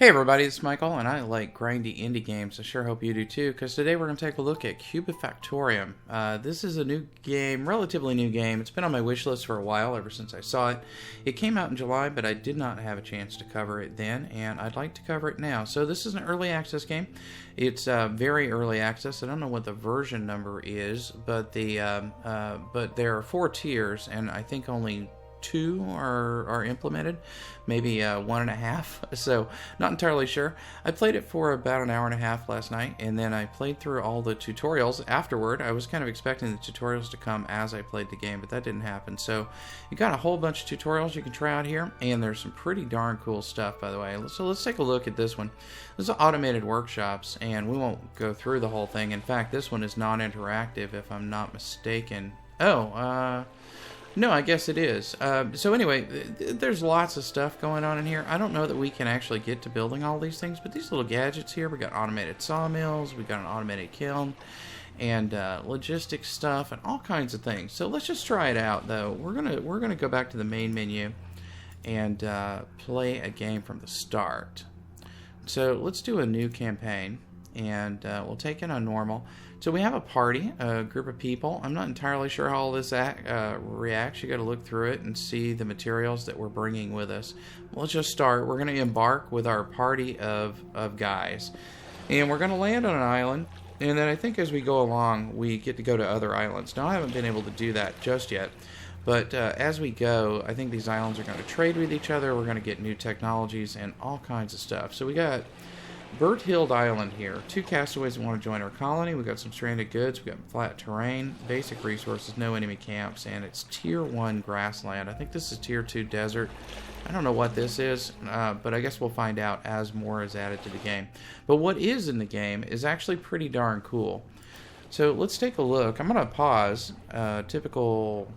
Hey everybody, it's Michael, and I like grindy indie games. I sure hope you do too, because today we're going to take a look at Kubifactorium. This is a new game, relatively new game. It's been on my wish list for a while, ever since I saw it. It came out in July, but I did not have a chance to cover it then, and I'd like to cover it now. So this is an early access game. It's very early access. I don't know what the version number is, but but there are 4 tiers, and I think only 2 are implemented, maybe 1.5, so not entirely sure. I played it for about an hour and a half last night, and then I played through all the tutorials afterward. I was kind of expecting the tutorials to come as I played the game, but that didn't happen. So you got a whole bunch of tutorials you can try out here, and there's some pretty darn cool stuff, by the way. So let's take a look at this one. This is automated workshops, and we won't go through the whole thing. In fact, this one is non-interactive, if I'm not mistaken. No, I guess it is. So anyway, there's lots of stuff going on in here. I don't know that we can actually get to building all these things, but these little gadgets here, we got automated sawmills, we got an automated kiln, and logistics stuff, and all kinds of things. So let's just try it out, though. We're gonna go back to the main menu and play a game from the start. So let's do a new campaign, and we'll take it on normal. So we have a party, a group of people. I'm not entirely sure how all this reacts. You got to look through it and see the materials that we're bringing with us. Let's just start. We're going to embark with our party of guys, and we're going to land on an island. And then I think as we go along, we get to go to other islands. Now I haven't been able to do that just yet, but as we go, I think these islands are going to trade with each other. We're going to get new technologies and all kinds of stuff. So we got Burt Hill Island here. 2 castaways that want to join our colony. We've got some stranded goods. We've got flat terrain, basic resources, no enemy camps, and it's Tier 1 grassland. I think this is Tier 2 desert. I don't know what this is, but I guess we'll find out as more is added to the game. But what is in the game is actually pretty darn cool. So let's take a look. I'm going to pause. Typical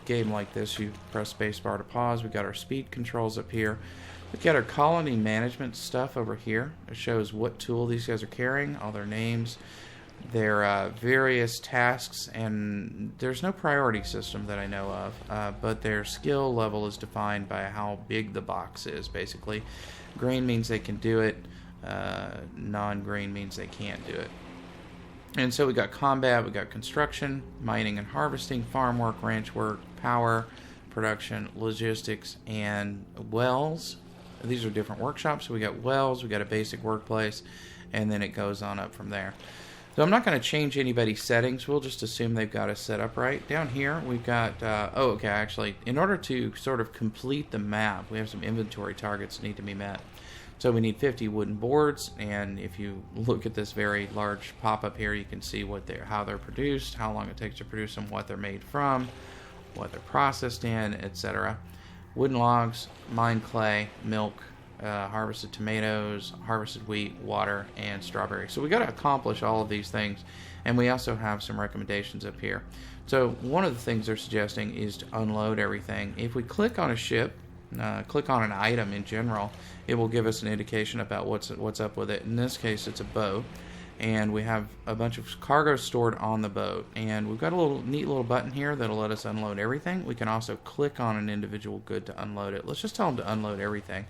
game like this, you press spacebar to pause. We've got our speed controls up here. We've got our colony management stuff over here. It shows what tool these guys are carrying, all their names, their various tasks, and there's no priority system that I know of, but their skill level is defined by how big the box is, basically. Green means they can do it, non-green means they can't do it. And so we got combat, we got construction, mining and harvesting, farm work, ranch work, power, production, logistics, and wells. These are different workshops. So we got wells, we got a basic workplace, and then it goes on up from there. So I'm not going to change anybody's settings. We'll just assume they've got us set up right. Down here we've got, actually, in order to sort of complete the map, we have some inventory targets that need to be met. So we need 50 wooden boards, and if you look at this very large pop-up here, you can see how they're produced, how long it takes to produce them, what they're made from, what they're processed in, etc. Wooden logs, mined clay, milk, harvested tomatoes, harvested wheat, water, and strawberries. So we got to accomplish all of these things, and we also have some recommendations up here. So one of the things they're suggesting is to unload everything. If we click on a ship, click on an item in general, it will give us an indication about what's up with it. In this case, it's a boat, and we have a bunch of cargo stored on the boat, and we've got a neat little button here that'll let us unload everything. We can also click on an individual good to unload it. Let's just tell them to unload everything,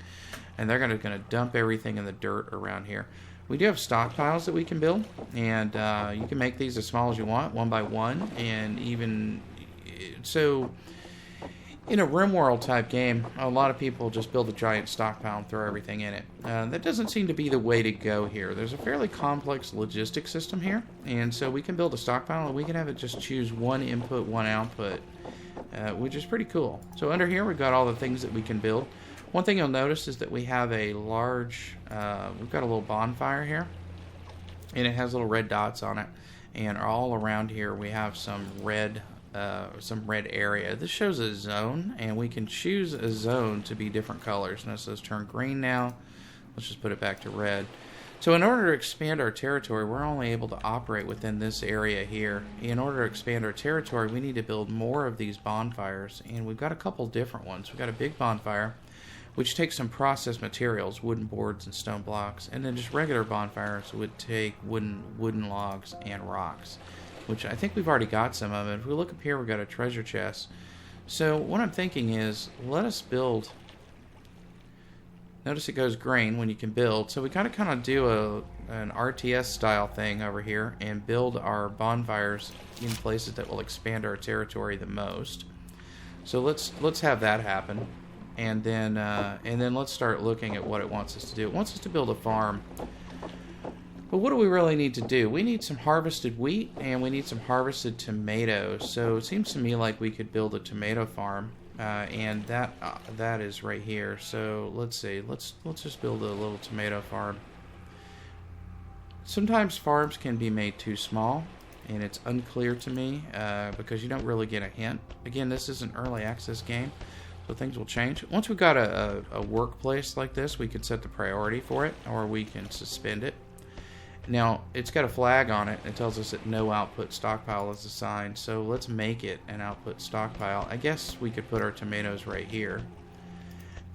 and they're going to dump everything in the dirt around here. We do have stockpiles that we can build, and you can make these as small as you want, 1 by 1, and even so. In a RimWorld type game, a lot of people just build a giant stockpile and throw everything in it. That doesn't seem to be the way to go here. There's a fairly complex logistics system here, and so we can build a stockpile and we can have it just choose 1 input, 1 output, which is pretty cool. So under here we've got all the things that we can build. One thing you'll notice is that we have a large, we've got a little bonfire here, and it has little red dots on it, and all around here we have some red area. This shows a zone, and we can choose a zone to be different colors. Now it says turn green now. Let's just put it back to red. So in order to expand our territory, we're only able to operate within this area here. In order to expand our territory, we need to build more of these bonfires, and we've got a couple different ones. We've got a big bonfire, which takes some processed materials, wooden boards and stone blocks, and then just regular bonfires would take wooden logs and rocks, which I think we've already got some of it. If we look up here, we've got a treasure chest. So what I'm thinking is, let us build Notice it goes green when you can build. So we gotta kind of do an RTS style thing over here and build our bonfires in places that will expand our territory the most. So let's have that happen, and then let's start looking at what it wants us to do. It wants us to build a farm. But what do we really need to do? We need some harvested wheat, and we need some harvested tomatoes. So it seems to me like we could build a tomato farm, and that is right here. So let's see. Let's just build a little tomato farm. Sometimes farms can be made too small, and it's unclear to me because you don't really get a hint. Again, this is an early access game, so things will change. Once we've got a workplace like this, we can set the priority for it, or we can suspend it. Now, it's got a flag on it. It tells us that no output stockpile is assigned, so let's make it an output stockpile. I guess we could put our tomatoes right here.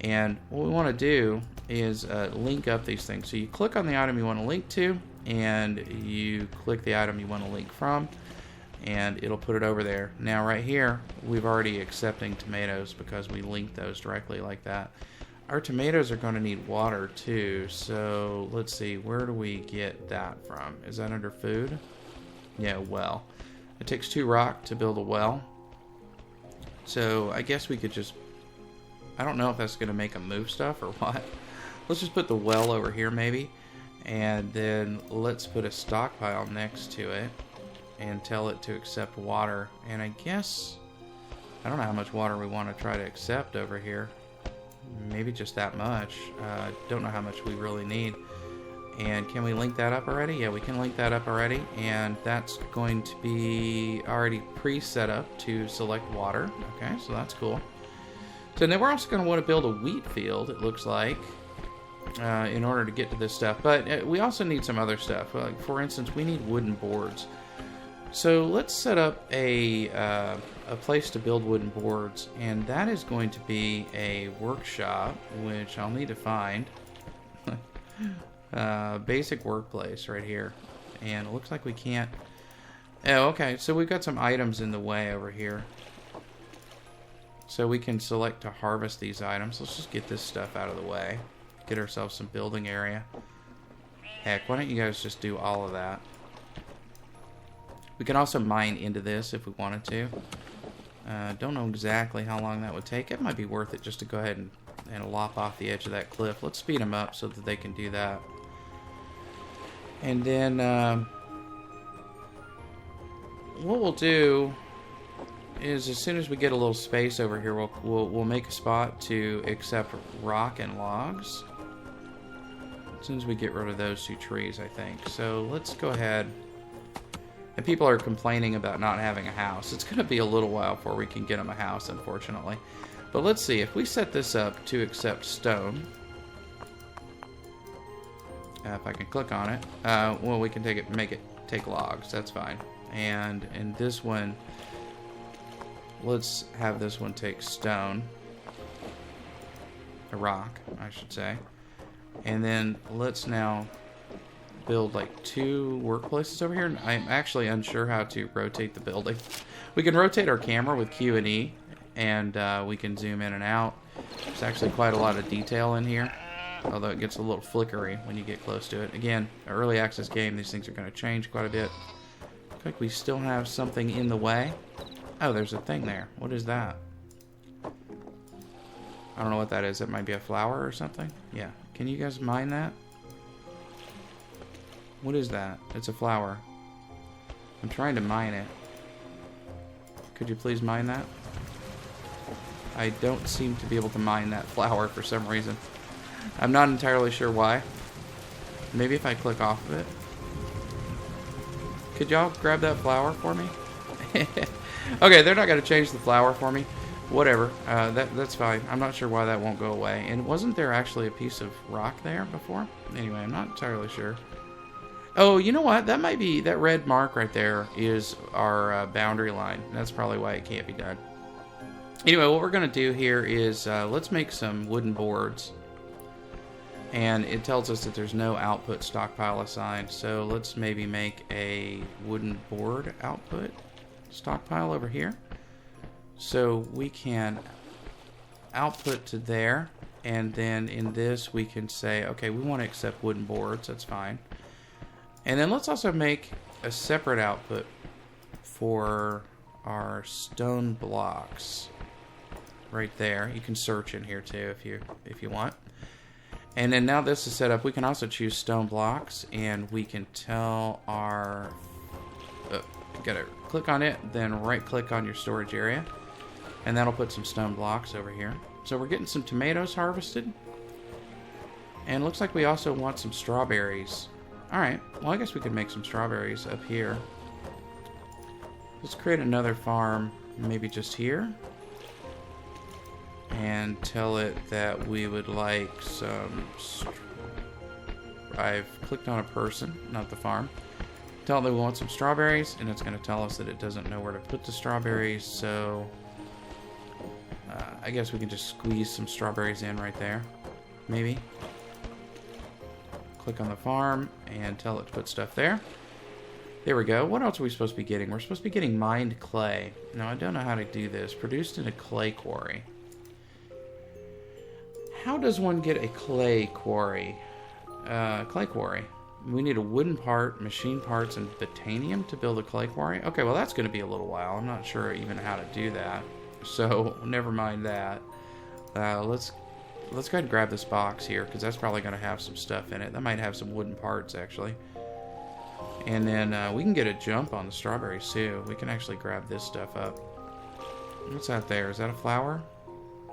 And what we want to do is link up these things. So you click on the item you want to link to, and you click the item you want to link from, and it'll put it over there. Now right here, we've already accepting tomatoes because we linked those directly like that. Our tomatoes are going to need water too, so let's see, where do we get that from? Is that under food? Yeah, well. It takes 2 rock to build a well. So I guess we could just, I don't know if that's going to make them move stuff or what. Let's just put the well over here maybe, and then let's put a stockpile next to it and tell it to accept water. And I guess, I don't know how much water we want to try to accept over here. Maybe just that much. Don't know how much we really need. And can we link that up already? Yeah, we can link that up already. And that's going to be already pre-set up to select water. Okay, so that's cool. So then we're also going to want to build a wheat field, it looks like, in order to get to this stuff. But we also need some other stuff. Like, for instance, we need wooden boards. So let's set up a place to build wooden boards, and that is going to be a workshop, which I'll need to find. Basic workplace right here, and it looks like we can't. Oh, okay. So we've got some items in the way over here, so we can select to harvest these items. Let's just get this stuff out of the way, get ourselves some building area. Heck, why don't you guys just do all of that? We can also mine into this if we wanted to. Don't know exactly how long that would take. It might be worth it just to go ahead and lop off the edge of that cliff. Let's speed them up so that they can do that. And then what we'll do is, as soon as we get a little space over here, we'll make a spot to accept rock and logs. As soon as we get rid of those 2 trees, I think. So let's go ahead. And people are complaining about not having a house. It's going to be a little while before we can get them a house, unfortunately. But let's see. If we set this up to accept stone, if I can click on it, well, we can take logs. That's fine. And in this one, let's have this one take stone, a rock, I should say. And then let's now build like 2 workplaces over here. I'm actually unsure how to rotate the building. We can rotate our camera with Q and E, and we can zoom in and out. There's actually quite a lot of detail in here, although it gets a little flickery when you get close to it. Again, an early access game, these things are going to change quite a bit. Looks like we still have something in the way. Oh, there's a thing there. What is that? I don't know what that is. That might be a flower or something. Yeah. Can you guys mine that? What is that? It's a flower. I'm trying to mine it. Could you please mine that? I don't seem to be able to mine that flower for some reason. I'm not entirely sure why. Maybe if I click off of it. Could y'all grab that flower for me? Okay, they're not going to change the flower for me. Whatever. That's fine. I'm not sure why that won't go away. And wasn't there actually a piece of rock there before? Anyway, I'm not entirely sure. Oh, you know what? That might be, that red mark right there is our boundary line. That's probably why it can't be done. Anyway, what we're going to do here is let's make some wooden boards. And it tells us that there's no output stockpile assigned. So let's maybe make a wooden board output stockpile over here. So we can output to there. And then in this, we can say, okay, we want to accept wooden boards. That's fine. And then let's also make a separate output for our stone blocks. Right there. You can search in here too if you want. And then now this is set up, we can also choose stone blocks, and we can tell our... gotta click on it, then right click on your storage area. And that'll put some stone blocks over here. So we're getting some tomatoes harvested. And it looks like we also want some strawberries. Alright, well I guess we could make some strawberries up here. Let's create another farm, maybe just here. And tell it that we would like some... I've clicked on a person, not the farm. Tell it that we want some strawberries, and it's going to tell us that it doesn't know where to put the strawberries, so... I guess we can just squeeze some strawberries in right there. Maybe. Click on the farm and tell it to put stuff there. There we go. What else are we supposed to be getting? We're supposed to be getting mined clay. Now, I don't know how to do this. Produced in a clay quarry. How does one get a clay quarry? Clay quarry. We need a wooden part, machine parts, and titanium to build a clay quarry. Okay, well that's going to be a little while. I'm not sure even how to do that. So, never mind that. Let's go ahead and grab this box here, because that's probably going to have some stuff in it. That might have some wooden parts, actually. And then we can get a jump on the strawberries, too. We can actually grab this stuff up. What's that there? Is that a flower?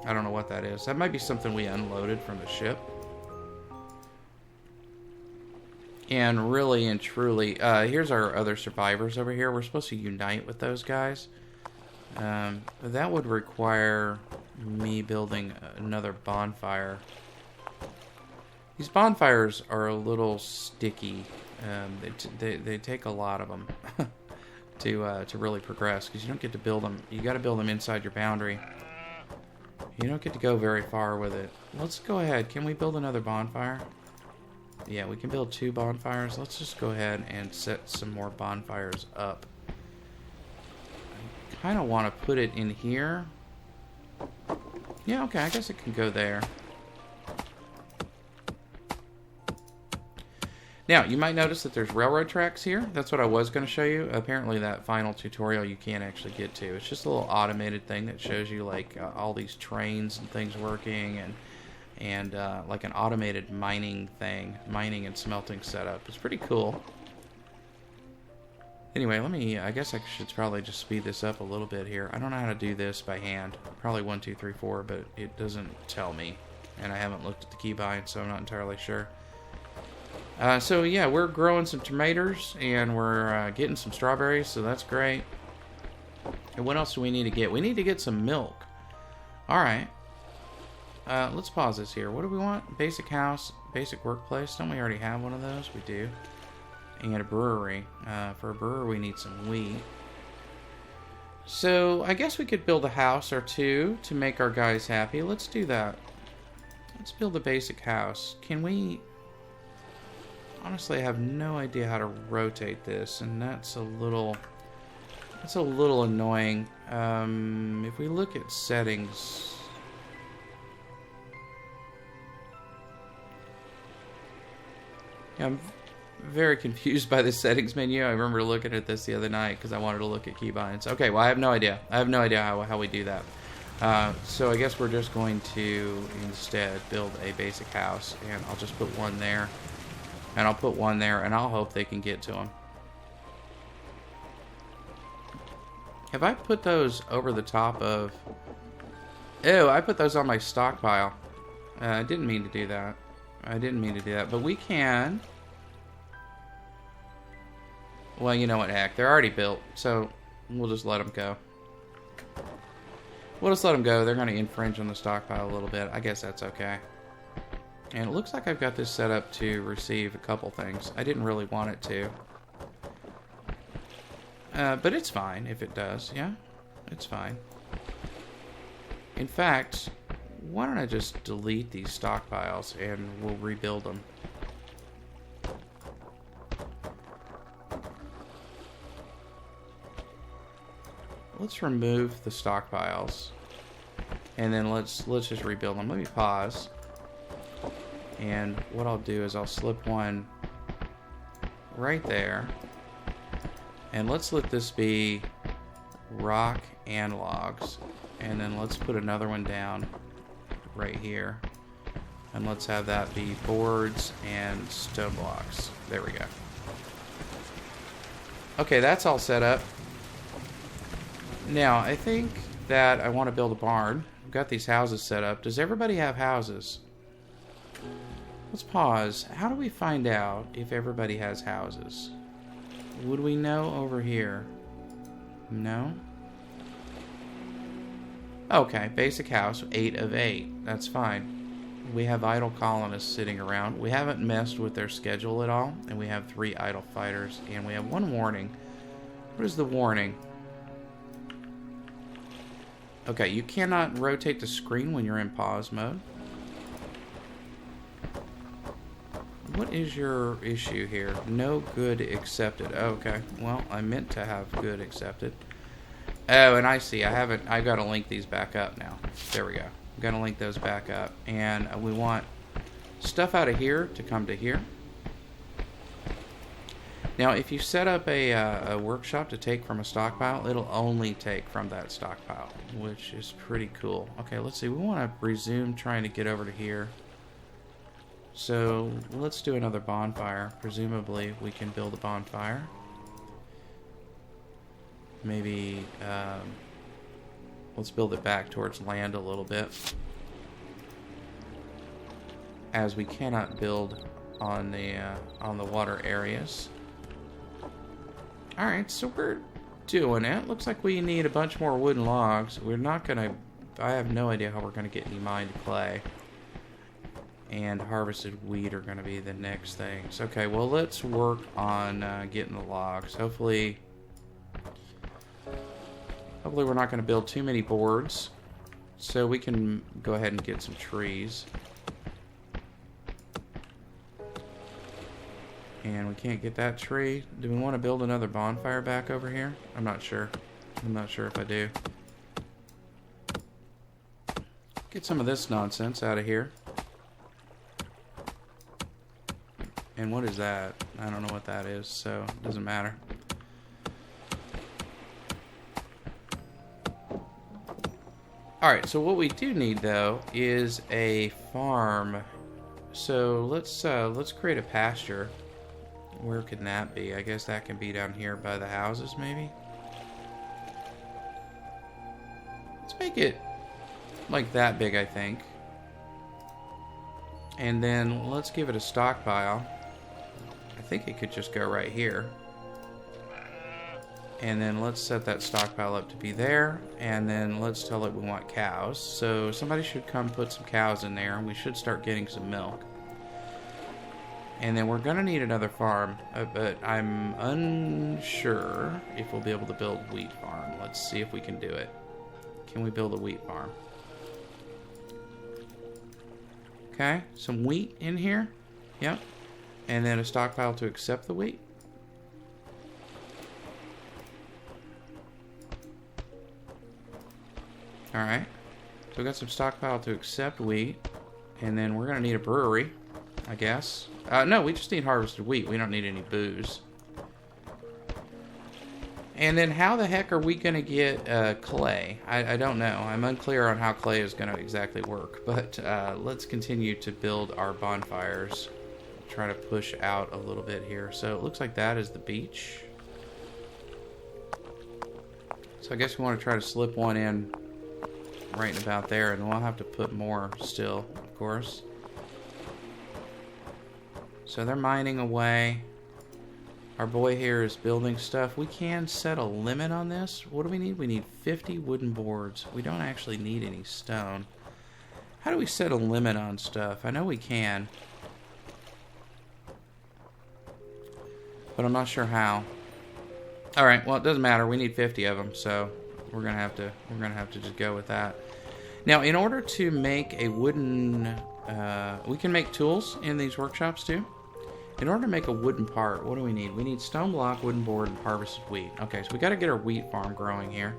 I don't know what that is. That might be something we unloaded from the ship. And really and truly, here's our other survivors over here. We're supposed to unite with those guys. That would require me building another bonfire. These bonfires are a little sticky. They take a lot of them to really progress, because you don't get to build them. You got to build them inside your boundary. You don't get to go very far with it. Let's go ahead. Can we build another bonfire? Yeah, we can build 2 bonfires. Let's just go ahead and set some more bonfires up. I kind of want to put it in here. Yeah, okay, I guess it can go there. Now, you might notice that there's railroad tracks here. That's what I was going to show you. Apparently, that final tutorial you can't actually get to. It's just a little automated thing that shows you, like, all these trains and things working, and like an automated mining thing, mining and smelting setup. It's pretty cool. Anyway, I guess I should probably just speed this up a little bit here. I don't know how to do this by hand. Probably 1, 2, 3, 4, but it doesn't tell me. And I haven't looked at the keybind, so I'm not entirely sure. So yeah, we're growing some tomatoes, and we're getting some strawberries, so that's great. And what else do we need to get? We need to get some milk. Alright. Let's pause this here. What do we want? Basic house, basic workplace. Don't we already have one of those? We do. And a brewery. For a brewery, we need some wheat. So, I guess we could build a house or 2 to make our guys happy. Let's do that. Let's build a basic house. Can we... Honestly, I have no idea how to rotate this, and that's a little annoying. If we look at settings... Yeah, I'm very confused by the settings menu. I remember looking at this the other night because I wanted to look at keybinds. Okay, well, I have no idea. I have no idea how we do that. So I guess we're just going to instead build a basic house, and I'll just put 1 there, and I'll put 1 there, and I'll hope they can get to them. Have I put those over the top of... Ew, I put those on my stockpile. I didn't mean to do that. But we can... Well, you know what, heck. They're already built, so we'll just let them go. We'll just let them go. They're going to infringe on the stockpile a little bit. I guess that's okay. And it looks like I've got this set up to receive a couple things. I didn't really want it to. But it's fine if it does, yeah? It's fine. In fact... Why don't I just delete these stockpiles and we'll rebuild them. Let's remove the stockpiles. And then let's just rebuild them. Let me pause. And what I'll do is I'll slip one right there. And let's let this be rock and logs. And then let's put another one down right here. And let's have that be boards and stone blocks. There we go. Okay, that's all set up. Now, I think that I want to build a barn. I've got these houses set up. Does everybody have houses? Let's pause. How do we find out if everybody has houses? Would we know over here? No? Okay, basic house, 8 of 8. That's fine. We have idle colonists sitting around. We haven't messed with their schedule at all. And we have 3 idle fighters. And we have 1 warning. What is the warning? Okay, you cannot rotate the screen when you're in pause mode. What is your issue here? No good accepted. Okay, well, I meant to have good accepted. Oh, and I see. I've got to link these back up now. There we go. I've got to link those back up. And we want stuff out of here to come to here. Now, if you set up a workshop to take from a stockpile, it'll only take from that stockpile, which is pretty cool. Okay, let's see. We want to resume trying to get over to here. So, let's do another bonfire. Presumably, we can build a bonfire. Maybe, let's build it back towards land a little bit. As we cannot build on the water areas. Alright, so we're doing it. Looks like we need a bunch more wooden logs. We're not gonna... I have no idea how we're gonna get any mined clay. And harvested wheat are gonna be the next things. Okay, well, let's work on getting the logs. Hopefully we're not gonna build too many boards. So we can go ahead and get some trees. And we can't get that tree. Do we want to build another bonfire back over here? I'm not sure. I'm not sure if I do. Get some of this nonsense out of here. And what is that? I don't know what that is, so it doesn't matter. Alright, so what we do need, though, is a farm. So let's create a pasture. Where can that be? I guess that can be down here by the houses, maybe? Let's make it like that big, I think. And then let's give it a stockpile. I think it could just go right here. And then let's set that stockpile up to be there. And then let's tell it we want cows. So somebody should come put some cows in there. And we should start getting some milk. And then we're going to need another farm, but I'm unsure if we'll be able to build a wheat farm. Let's see if we can do it. Can we build a wheat farm? Okay, some wheat in here. Yep. And then a stockpile to accept the wheat. Alright. So we got some stockpile to accept wheat. And then we're going to need a brewery, I guess. No, we just need harvested wheat. We don't need any booze. And then how the heck are we going to get clay? I don't know. I'm unclear on how clay is going to exactly work. But let's continue to build our bonfires. Try to push out a little bit here. So it looks like that is the beach. So I guess we want to try to slip one in right about there. And we'll have to put more still, of course. So they're mining away. Our boy here is building stuff. We can set a limit on this. What do we need? We need 50 wooden boards. We don't actually need any stone. How do we set a limit on stuff? I know we can. But I'm not sure how. Alright, well, it doesn't matter. We need 50 of them, so we're gonna have to just go with that. Now, in order to make a wooden... we can make tools in these workshops, too. In order to make a wooden part, what do we need? We need stone block, wooden board, and harvested wheat. Okay, so we got to get our wheat farm growing here.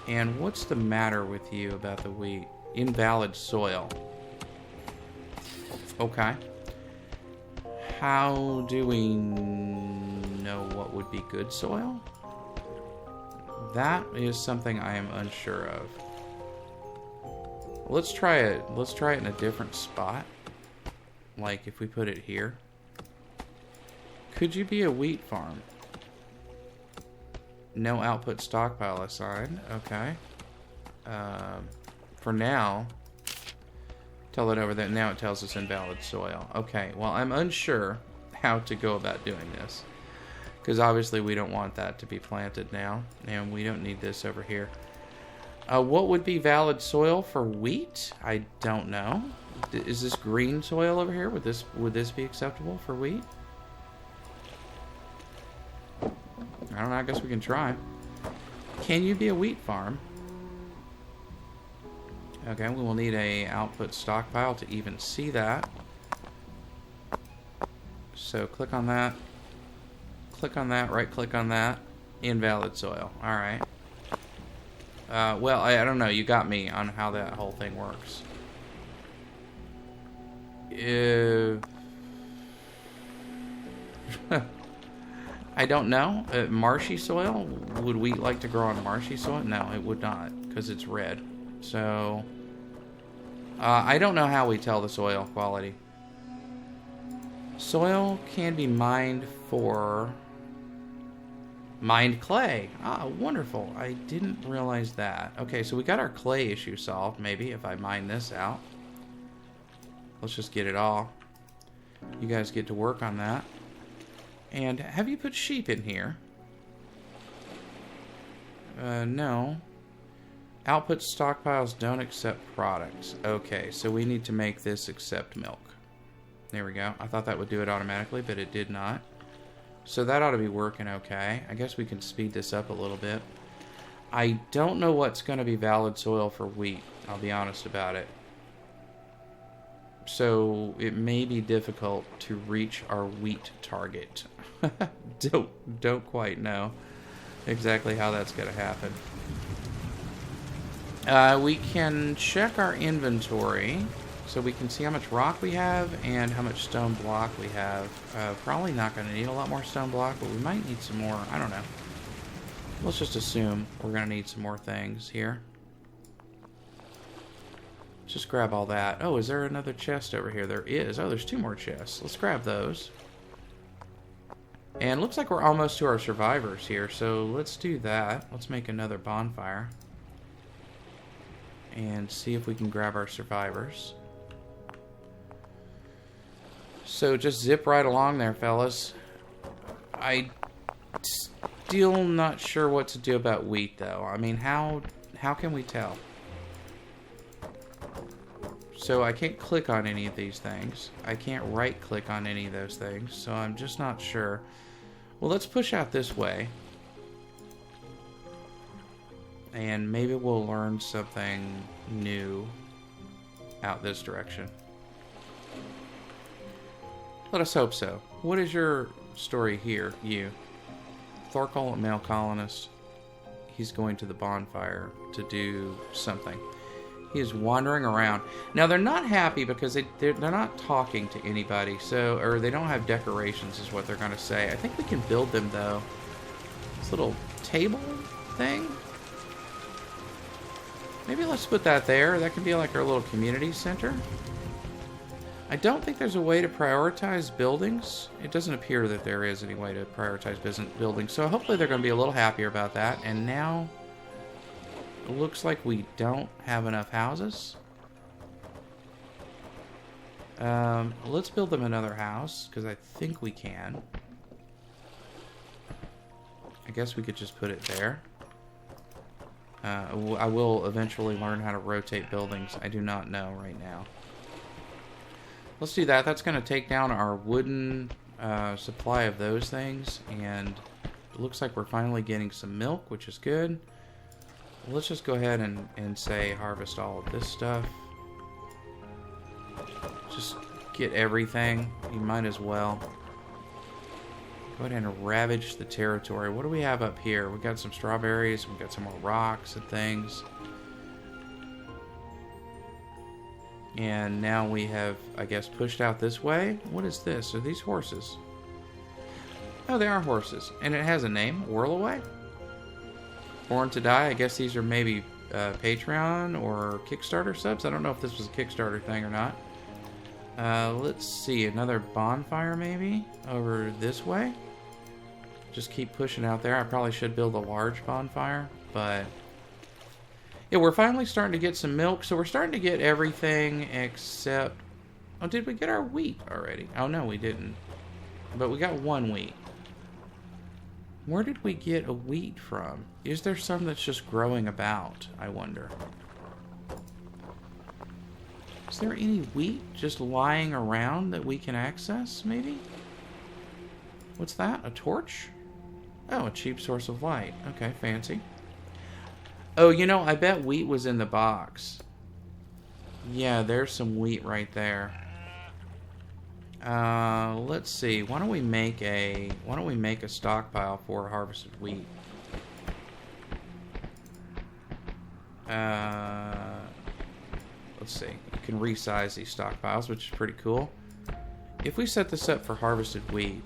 And what's the matter with you about the wheat? Invalid soil. Okay. How do we know what would be good soil? That is something I am unsure of. Let's try it. Let's try it in a different spot. Like if we put it here. Could you be a wheat farm? No output stockpile assigned. Okay. For now, tell it over there. Now it tells us invalid soil. Okay. Well, I'm unsure how to go about doing this. Because obviously we don't want that to be planted now. And we don't need this over here. What would be valid soil for wheat? I don't know. Is this green soil over here? Would this be acceptable for wheat? I don't know. I guess we can try. Can you be a wheat farm? Okay, we will need a output stockpile to even see that. So click on that. Click on that. Right click on that. Invalid soil. All right. Well, I don't know. You got me on how that whole thing works. I don't know. Marshy soil? Would wheat like to grow on marshy soil? No, it would not, because it's red. So, I don't know how we tell the soil quality. Soil can be mined for... Mined clay. Ah, wonderful. I didn't realize that. Okay, so we got our clay issue solved, maybe, if I mine this out. Let's just get it all. You guys get to work on that. And have you put sheep in here? No. Output stockpiles don't accept products. Okay, so we need to make this accept milk. There we go. I thought that would do it automatically, but it did not. So that ought to be working okay. I guess we can speed this up a little bit. I don't know what's going to be valid soil for wheat. I'll be honest about it. So it may be difficult to reach our wheat target. Don't quite know exactly how that's going to happen. We can check our inventory so we can see how much rock we have and how much stone block we have. Probably not going to need a lot more stone block, but we might need some more. I don't know. Let's just assume we're going to need some more things here. Just grab all that. Oh, is there another chest over here? There is. Oh, there's 2 more chests. Let's grab those. And looks like we're almost to our survivors here, so let's do that. Let's make another bonfire. And see if we can grab our survivors. So just zip right along there, fellas. I still not sure what to do about wheat, though. I mean, how can we tell? So I can't click on any of these things. I can't right-click on any of those things, so I'm just not sure. Well, let's push out this way. And maybe we'll learn something new out this direction. Let us hope so. What is your story here, you? Thorkel, a male colonist. He's going to the bonfire to do something. He is wandering around. Now, they're not happy because they're not talking to anybody, so, or they don't have decorations is what they're going to say. I think we can build them, though. This little table thing. Maybe let's put that there. That can be like our little community center. I don't think there's a way to prioritize buildings. It doesn't appear that there is any way to prioritize buildings, so hopefully they're going to be a little happier about that. And now... it looks like we don't have enough houses. Let's build them another house, because I think we can. I guess we could just put it there. I will eventually learn how to rotate buildings. I do not know right now. Let's do that. That's going to take down our wooden supply of those things. And it looks like we're finally getting some milk, which is good. Let's just go ahead and say harvest all of this stuff. Just get everything. You might as well. Go ahead and ravage the territory. What do we have up here? We got some strawberries. We got some more rocks and things. And now we have, I guess, pushed out this way. What is this? Are these horses? Oh, they are horses. And it has a name, Whirlaway. Born to Die. I guess these are maybe Patreon or Kickstarter subs. I don't know if this was a Kickstarter thing or not. Let's see. Another bonfire maybe over this way. Just keep pushing out there. I probably should build a large bonfire, but... yeah, we're finally starting to get some milk, so we're starting to get everything except... oh, did we get our wheat already? Oh, no, we didn't. But we got one wheat. Where did we get a wheat from? Is there some that's just growing about, I wonder? Is there any wheat just lying around that we can access, maybe? What's that? A torch? Oh, a cheap source of light. Okay, fancy. Oh, you know, I bet wheat was in the box. Yeah, there's some wheat right there. Let's see. Why don't we make a stockpile for harvested wheat? Let's see. You can resize these stockpiles, which is pretty cool. If we set this up for harvested wheat,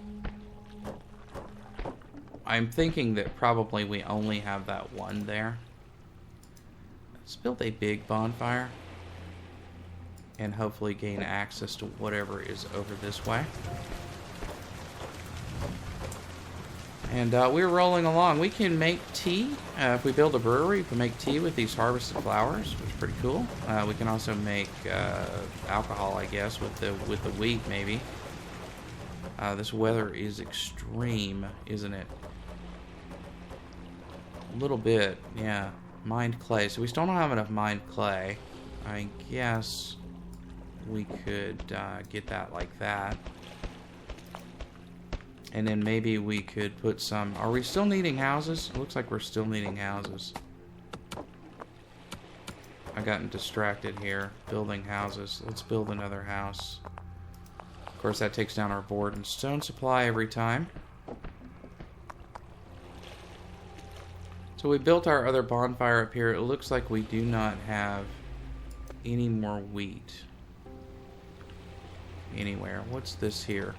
I'm thinking that probably we only have that one there. Let's build a big bonfire and hopefully gain access to whatever is over this way. And we're rolling along. We can make tea. If we build a brewery, we can make tea with these harvested flowers, which is pretty cool. We can also make alcohol, I guess, with the wheat, maybe. This weather is extreme, isn't it? A little bit, yeah. Mined clay. So we still don't have enough mined clay. I guess we could get that like that. And then maybe we could put some... are we still needing houses? It looks like we're still needing houses. I've gotten distracted here building houses. Let's build another house. Of course, that takes down our board and stone supply every time. So we built our other bonfire up here. It looks like we do not have any more wheat anywhere. What's this here?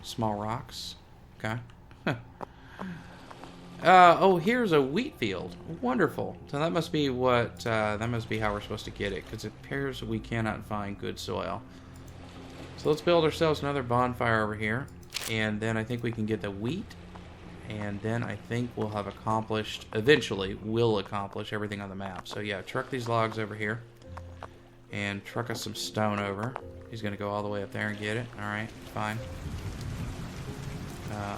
Small rocks? Okay. Oh, here's a wheat field. Wonderful. So that must be what, that must be how we're supposed to get it, because it appears we cannot find good soil. So let's build ourselves another bonfire over here, and then I think we can get the wheat, and then I think we'll have accomplished, eventually, we'll accomplish everything on the map. So yeah, truck these logs over here, and truck us some stone over. He's going to go all the way up there and get it. Alright, fine.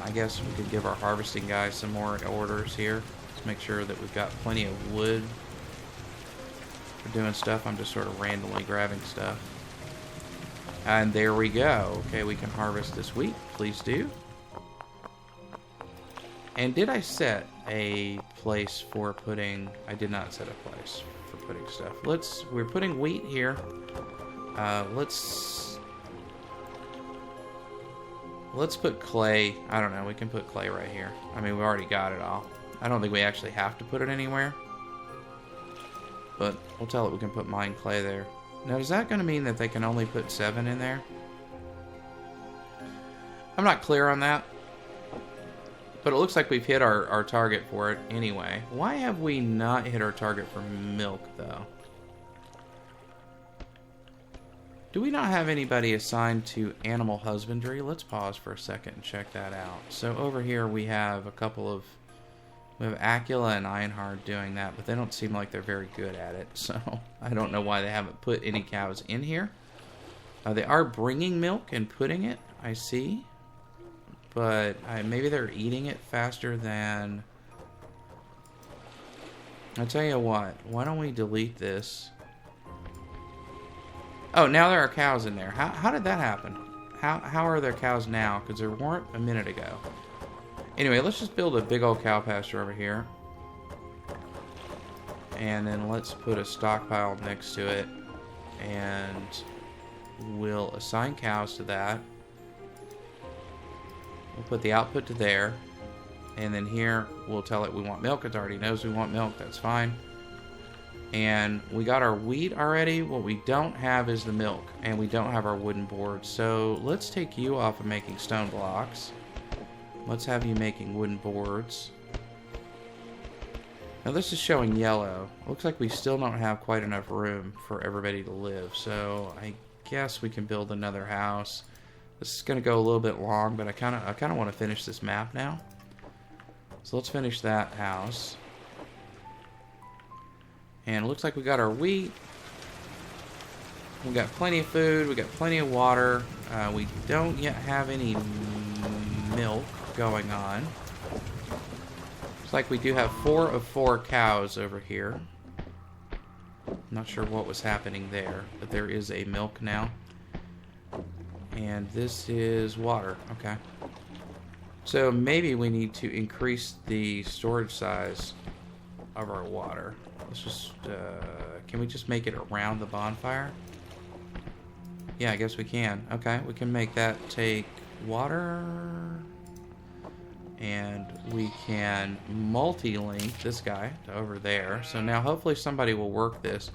I guess we could give our harvesting guys some more orders here. Let's make sure that we've got plenty of wood for doing stuff. I'm just sort of randomly grabbing stuff. And there we go. Okay, we can harvest this wheat. Please do. And did I set a place for putting... I did not set a place for putting stuff. We're putting wheat here. Let's put clay. I don't know. We can put clay right here. I mean, we already got it all. I don't think we actually have to put it anywhere. But we'll tell it we can put mined clay there. Now, is that going to mean that they can only put 7 in there? I'm not clear on that. But it looks like we've hit our target for it anyway. Why have we not hit our target for milk, though? Do we not have anybody assigned to animal husbandry? Let's pause for a second and check that out. So over here we have a couple of... we have Acula and Ironheart doing that, but they don't seem like they're very good at it. So I don't know why they haven't put any cows in here. They are bringing milk and putting it, I see. But maybe they're eating it faster than... I'll tell you what. Why don't we delete this? Oh, now there are cows in there. How did that happen? How are there cows now? Because there weren't a minute ago. Anyway, let's just build a big old cow pasture over here. And then let's put a stockpile next to it. And we'll assign cows to that. We'll put the output to there. And then here, we'll tell it we want milk. It already knows we want milk. That's fine. And we got our wheat already. What we don't have is the milk. And we don't have our wooden boards. So let's take you off of making stone blocks. Let's have you making wooden boards. Now this is showing yellow. Looks like we still don't have quite enough room for everybody to live. So I guess we can build another house. This is going to go a little bit long, but I kind of want to finish this map now. So let's finish that house. And it looks like we got our wheat. We got plenty of food. We got plenty of water. We don't yet have any milk going on. Looks like we do have 4 of 4 cows over here. Not sure what was happening there, but there is a milk now. And this is water. Okay. So maybe we need to increase the storage size of our water. Let's just, can we just make it around the bonfire? Yeah, I guess we can. Okay, we can make that take water. And we can multi-link this guy to over there. So now hopefully somebody will work this.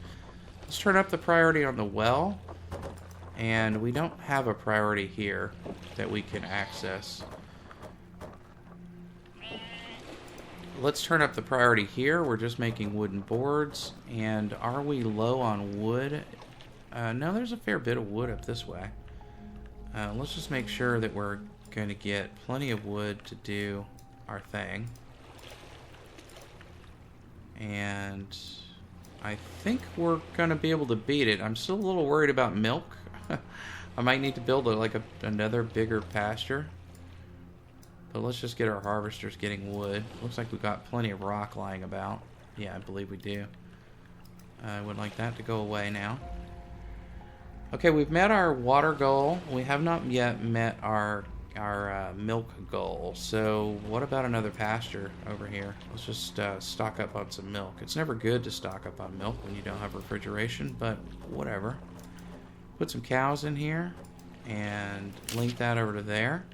Let's turn up the priority on the well. And we don't have a priority here that we can access. Let's turn up the priority here. We're just making wooden boards. And are we low on wood? No, there's a fair bit of wood up this way. Let's just make sure that we're going to get plenty of wood to do our thing. And I think we're going to be able to beat it. I'm still a little worried about milk. I might need to build another bigger pasture. But let's just get our harvesters getting wood. Looks like we've got plenty of rock lying about. Yeah, I believe we do. I would like that to go away now. Okay, we've met our water goal. We have not yet met our milk goal. So what about another pasture over here? Let's just stock up on some milk. It's never good to stock up on milk when you don't have refrigeration, but whatever. Put some cows in here and link that over to there.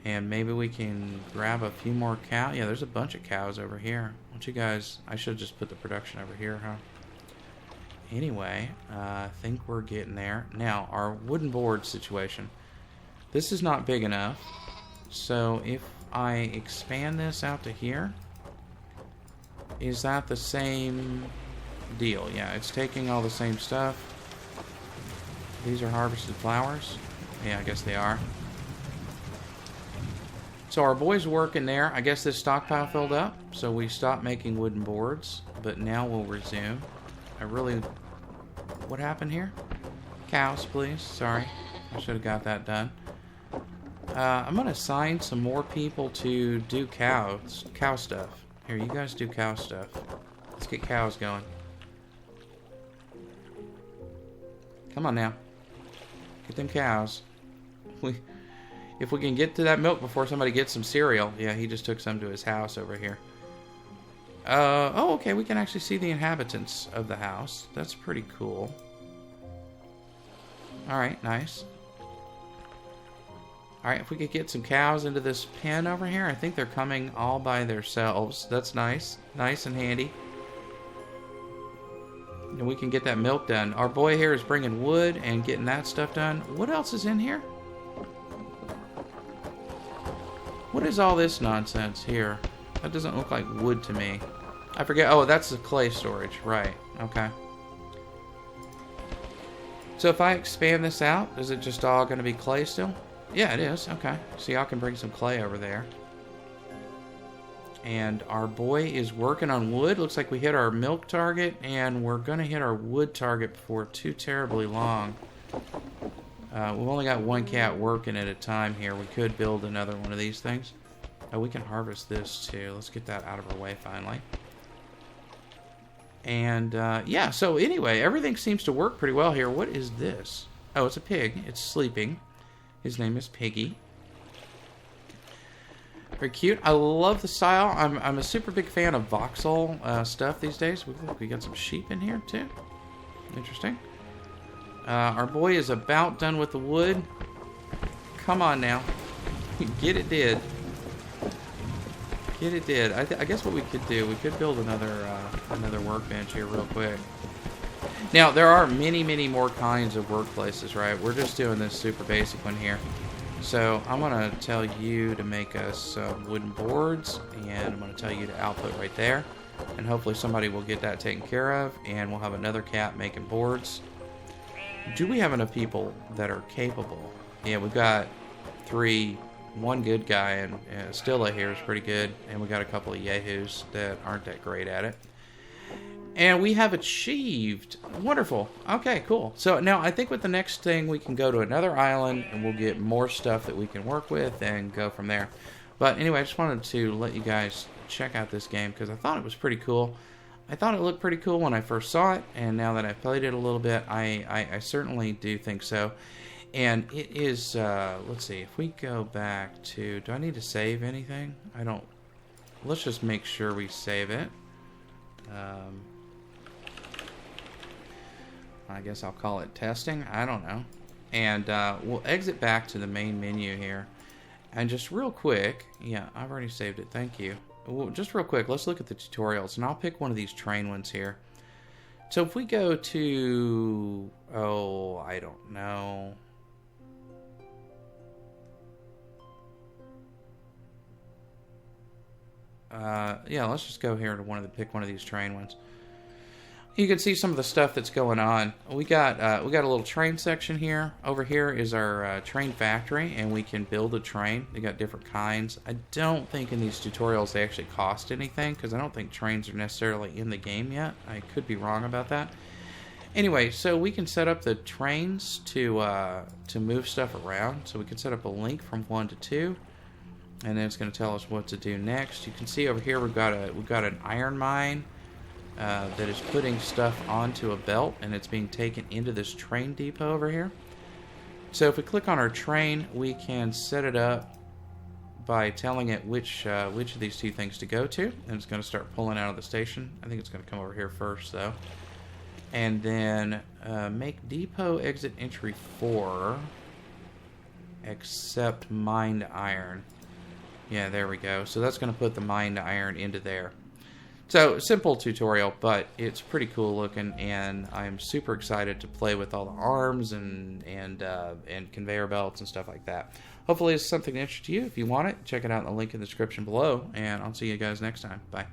And maybe we can grab a few more cows. Yeah, there's a bunch of cows over here. Why don't you guys... I should have just put the production over here, huh? Anyway, I think we're getting there. Now, our wooden board situation. This is not big enough. So if I expand this out to here, is that the same deal? Yeah, it's taking all the same stuff. These are harvested flowers. Yeah, I guess they are. So our boy's working there. I guess this stockpile filled up, so we stopped making wooden boards, but now we'll resume. What happened here? Cows, please. Sorry. I should have got that done. I'm going to assign some more people to do cow stuff. Here, you guys do cow stuff. Let's get cows going. Come on now. Get them cows. If we can get to that milk before somebody gets some cereal. Yeah, he just took some to his house over here. Oh, okay, we can actually see the inhabitants of the house. That's pretty cool. Alright, nice. Alright, if we could get some cows into this pen over here. I think they're coming all by themselves. That's nice. Nice and handy. And we can get that milk done. Our boy here is bringing wood and getting that stuff done. What else is in here? What is all this nonsense here? That doesn't look like wood to me. I forget. Oh, that's the clay storage. Right. Okay. So if I expand this out, is it just all going to be clay still? Yeah, it is. Okay. So y'all can bring some clay over there. And our boy is working on wood. Looks like we hit our milk target, and we're going to hit our wood target before too terribly long. We've only got one cat working at a time here. We could build another one of these things. Oh, we can harvest this too. Let's get that out of our way finally. And yeah, so anyway, everything seems to work pretty well here. What is this? Oh, it's a pig. It's sleeping. His name is Piggy. Very cute. I love the style. I'm a super big fan of voxel stuff these days. We got some sheep in here too. Interesting. Our boy is about done with the wood. Come on now. Get it did. kid, it did. I guess what we could do, we could build another workbench here real quick. Now, there are many, many more kinds of workplaces, right? We're just doing this super basic one here. So I'm going to tell you to make us some wooden boards, and I'm going to tell you to output right there. And hopefully somebody will get that taken care of, and we'll have another cat making boards. Do we have enough people that are capable? Yeah, we've got 3, one good guy, and Stilla here is pretty good, and we got a couple of yahoos that aren't that great at it. And we have achieved. Wonderful. Okay, cool. So now I think with the next thing we can go to another island and we'll get more stuff that we can work with and go from there. But anyway, I just wanted to let you guys check out this game because I thought it was pretty cool. I thought it looked pretty cool when I first saw it, and now that I've played it a little bit, I certainly do think so. And it is, let's see, if we go back to, do I need to save anything? I don't. Let's just make sure we save it. I guess I'll call it testing. I don't know. And we'll exit back to the main menu here. And just real quick, yeah, I've already saved it. Thank you. Well, just real quick, let's look at the tutorials. And I'll pick one of these train ones here. So if we go to, oh, I don't know. Yeah, let's just go here to pick one of these train ones. You can see some of the stuff that's going on. We got a little train section here. Over here is our train factory, and we can build a train. They got different kinds. I don't think in these tutorials they actually cost anything, because I don't think trains are necessarily in the game yet. I could be wrong about that. Anyway, so we can set up the trains to move stuff around. So we can set up a link from 1 to 2, and then it's going to tell us what to do next. You can see over here we've got an iron mine. That is putting stuff onto a belt, and it's being taken into this train depot over here. So if we click on our train, we can set it up by telling it which of these 2 things to go to, and it's going to start pulling out of the station. I think it's going to come over here first, though. And then make depot exit entry 4 accept mined iron. Yeah, there we go. So that's going to put the mined iron into there. So, simple tutorial, but it's pretty cool looking, and I'm super excited to play with all the arms and conveyor belts and stuff like that. Hopefully it's something that interests you. If you want it, check it out in the link in the description below, and I'll see you guys next time. Bye.